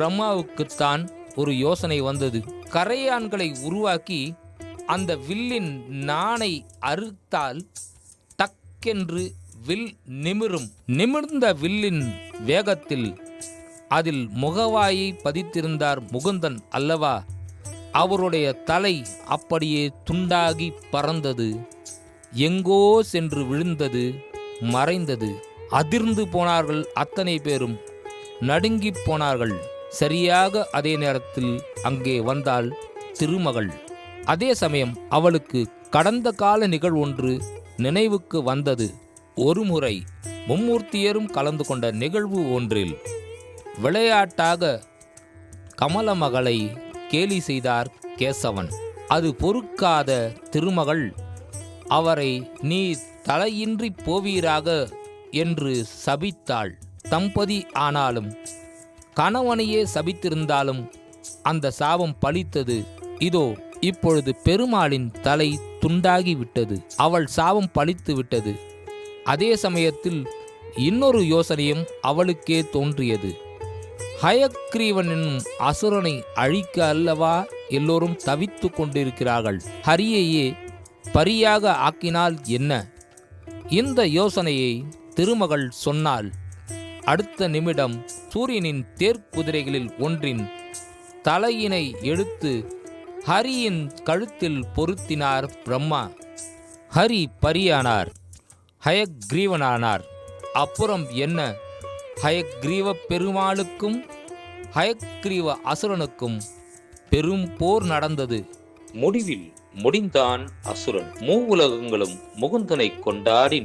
பிரம்மாவுக்குத்தான் ஒரு யோசனை வந்தது. கரையான்களை உருவாக்கி அந்த வில்லின் நாணை அறுத்தால் டக்கென்று வில் நிமிரும். நிமிர்ந்த வில்லின் வேகத்தில் அதில் முகவாயை பதித்திருந்தார் முகுந்தன் அல்லவா? அவருடைய தலை அப்படியே துண்டாகி பறந்தது. எங்கோ சென்று விழுந்தது, மறைந்தது. அதிர்ந்து போனார்கள் அத்தனை பேரும், நடுங்கி போனார்கள். சரியாக அதே நேரத்தில் அங்கே வந்தாள் திருமகள். அதே சமயம் அவளுக்கு கடந்த கால நிகழ்வொன்று நினைவுக்கு வந்தது. ஒருமுறை மும்மூர்த்தியரும் கலந்து கொண்ட நிகழ்வு ஒன்றில் விளையாட்டாக கமலமகளை கேலி செய்தார் கேசவன். அது பொறுக்காத திருமகள் அவரை நீ தலையின்றி போவீராக என்று சபித்தாள். தம்பதி ஆனாலும் கணவனையே சபித்திருந்தாலும் அந்த சாபம் பலித்தது. இதோ இப்பொழுது பெருமாளின் தலை துண்டாகிவிட்டது. அவள் சாபம் பலித்து விட்டது. அதே சமயத்தில் இன்னொரு யோசனையும் அவளுக்கே தோன்றியது. ஹயக்ரீவன் என்னும் அசுரனை அழிக்க அல்லவா எல்லோரும் தவித்து கொண்டிருக்கிறார்கள். ஹரியையே பரியாக ஆக்கினால் என்ன? இந்த யோசனையை திருமகள் சொன்னால் அடுத்த நிமிடம் சூரியனின் தேர்க்குதிரைகளில் ஒன்றின் தலையினை எடுத்து ஹரியின் கழுத்தில் பொருத்தினார் பிரம்மா. ஹரி பரியானார், ஹயக்ரீவனானார். அப்புறம் என்ன? ஹயக்ரீவ பெருமாளுக்கும் ஹயக்ரீவ அசுரனுக்கும் பெரும் போர் நடந்தது. முடிவில் முடிந்தான் அசுரன். மூவுலகங்களும் முகுந்தனை கொண்டாடி